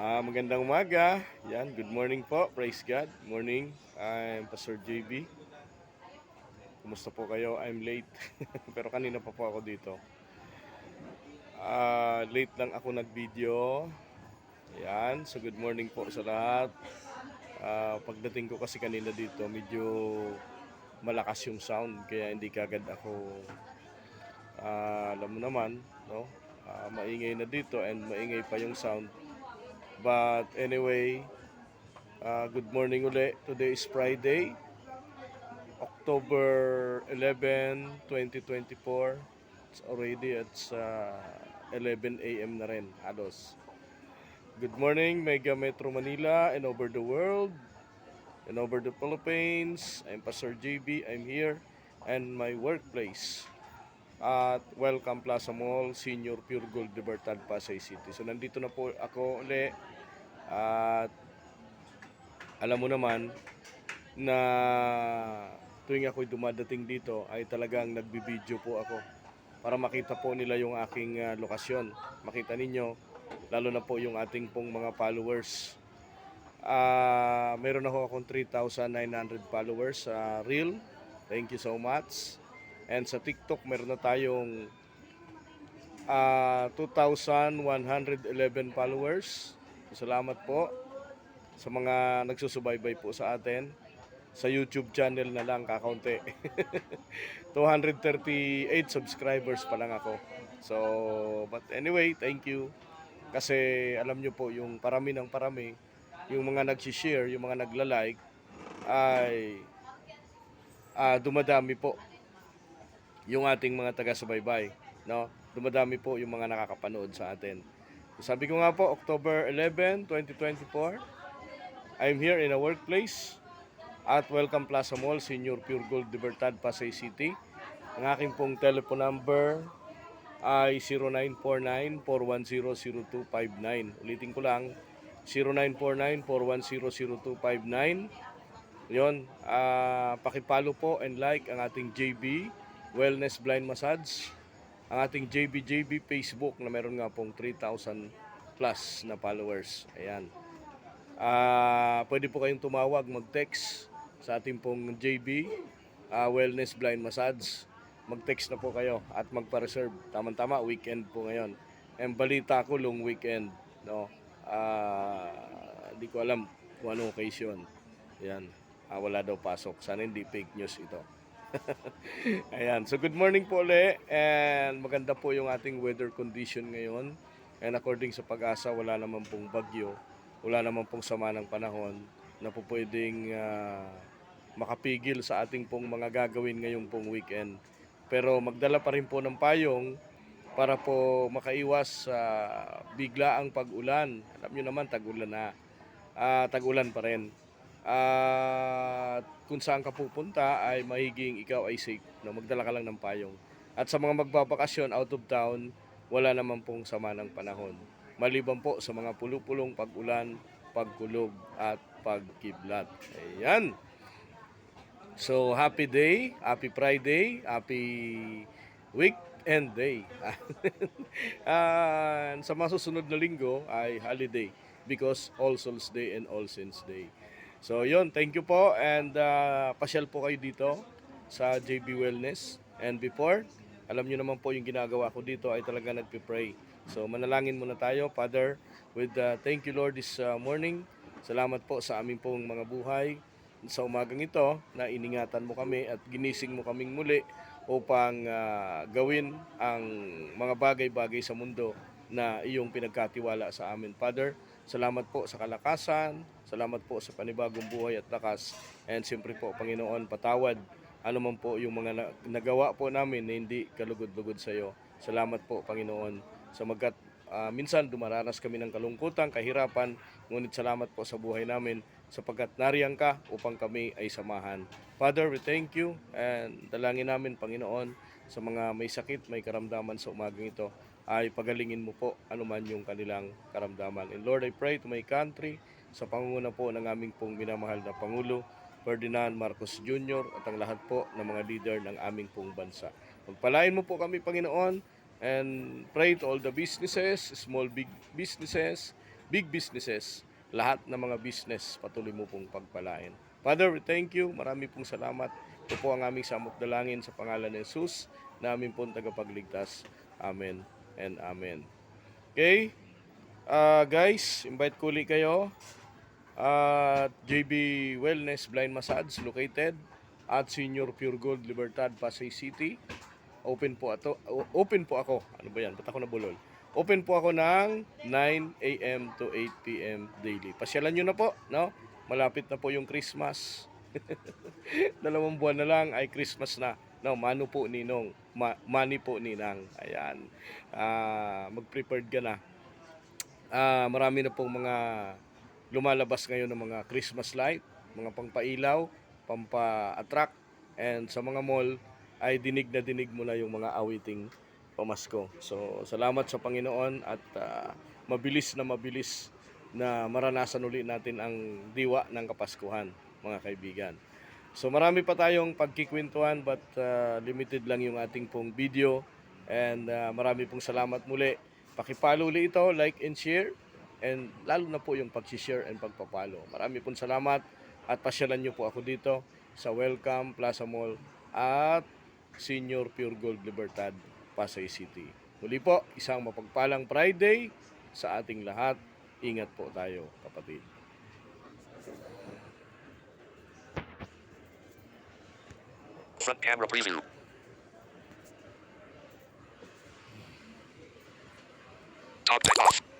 Magandang umaga. Yan, good morning po. Praise God. Morning. I'm Pastor JB. Kumusta po kayo? I'm late. Pero kanina pa po ako dito. Late lang ako nag-video. Yan. So good morning po sa lahat. Pagdating ko kasi kanina dito, medyo malakas yung sound. Kaya hindi kagad ako, alam mo naman, no? Maingay na dito and maingay pa yung sound. But anyway, good morning uli. Today is Friday, October 11, 2024. It's 11 a.m. na rin, halos. Good morning, Mega Metro Manila and over the world and over the Philippines. I'm Pastor JB. I'm here and my workplace at Welcome Plaza Mall, Senior Pure Gold Libertad, Pasay City. So nandito na po ako uli at alam mo naman na tuwing ako'y dumadating dito ay talagang nagbibideo po ako para makita po nila yung aking lokasyon. Makita ninyo, lalo na po yung ating pong mga followers. Meron ako akong 3,900 followers sa Reel. Thank you so much. And sa TikTok, meron na tayong 2,111 followers. Salamat po sa mga nagsusubaybay po sa atin. Sa YouTube channel na lang kakaunti. 238 subscribers pa lang ako. So, but anyway, thank you. Kasi alam nyo po, yung parami ng parami, yung mga nag-share, yung mga nagla-like, ay dumadami po yung ating mga taga-subaybay. No? Dumadami po yung mga nakakapanood sa atin. Sabi ko nga po, October 11, 2024, I'm here in a workplace at Welcome Plaza Mall, Senior Pure Gold Libertad, Pasay City. Ang aking pong telephone number ay 0949-410-0259. Ulitin ko lang, 0949-410-0259. Yun, pakipalo po and like ang ating JB Wellness Blind Massage, ang ating JB Facebook na meron nga pong 3,000 plus na followers. Ayan. Pwede po kayong tumawag, mag-text sa ating pong JB Wellness Blind Massage. Mag-text na po kayo at magpa-reserve. Tama-tama, weekend po ngayon. And balita ko, long weekend. No? Hindi ko alam kung anong occasion. Yan. Wala daw pasok. Sana hindi fake news ito. Ayan. So good morning po ulit. And maganda po yung ating weather condition ngayon. And according sa pag-asa, wala naman pong bagyo. Wala naman pong sama ng panahon na po pwedeng makapigil sa ating pong mga gagawin ngayong pong weekend. Pero magdala pa rin po ng payong para po makaiwas sa biglaang pag-ulan. Alam nyo naman, tag-ulan na. Tag-ulan pa rin. Kung saan ka pupunta ay mahiging ikaw ay safe. No? Magdala ka lang ng payong. At sa mga magbabakasyon out of town, wala naman pong sama ng panahon. Maliban po sa mga pulupulong pag-ulan, pagkulog at pagkiblat. Ayan. So, happy day, happy Friday, happy weekend day. Sa masusunod na linggo ay holiday because All Souls Day and All Saints Day. So, yun, thank you po and pasyal po kayo dito sa JB Wellness. And before, alam nyo naman po yung ginagawa ko dito ay talaga nagpipray. So, manalangin muna tayo, Father, with thank you Lord this morning. Salamat po sa aming pong mga buhay sa umagang ito na iningatan mo kami at ginising mo kaming muli upang gawin ang mga bagay-bagay sa mundo na iyong pinagkatiwala sa amin. Father, salamat po sa kalakasan, salamat po sa panibagong buhay at lakas, and siyempre po, Panginoon, patawad ano man po yung mga nagawa po namin na hindi kalugod-lugod sa iyo. Salamat po, Panginoon, sa minsan dumaranas kami ng kalungkutan, kahirapan, ngunit salamat po sa buhay namin sapagkat nariyan ka upang kami ay samahan. Father, we thank you and dalangin namin, Panginoon, sa mga may sakit, may karamdaman sa umagang ito, ay pagalingin mo po anuman yung kanilang karamdaman. And Lord, I pray to my country, sa pangunguna po ng aming pong minamahal na Pangulo, Ferdinand Marcos Jr. at ang lahat po ng mga leader ng aming pong bansa. Pagpalain mo po kami, Panginoon, and pray to all the businesses, small, big businesses, big businesses, lahat ng mga business patuloy mo pong pagpalain. Father, we thank you. Marami pong salamat. Ito po ang aming samot dalangin sa pangalan ni Jesus na aming pong tagapagligtas. Amen and amen. Okay? Guys, invite ko ulit kayo at JB Wellness Blind Massage located at Senior Pure Gold Libertad, Pasay City. Open po ako. Ano ba yan? Ba't ako nabulol? Open po ako ng 9 a.m. to 8 p.m. daily. Pasyalan nyo na po, no? Malapit na po yung Christmas. 2 buwan na lang ay Christmas na. No, mano po ninong, money po ninang. Ayan. Mag-prepared ka na. Marami na pong mga lumalabas ngayon ng mga Christmas light, mga pangpailaw, pampa-attract, and sa mga mall ay dinig na dinig mo na yung mga awiting pamasko. So, salamat sa Panginoon at mabilis na maranasan ulit natin ang diwa ng Kapaskuhan, mga kaibigan. So, marami pa tayong pagkikwentuhan but limited lang yung ating pong video and marami pong salamat muli. Pakipalo ulit ito, like and share, and lalo na po yung pag-share and pagpapalo. Marami pong salamat at pasyalan nyo po ako dito sa Welcome Plaza Mall at Senior Pure Gold Libertad, Pasay City. Muli po, isang mapagpalang Friday sa ating lahat. Ingat po tayo, kapatid. Front camera preview. Talk off.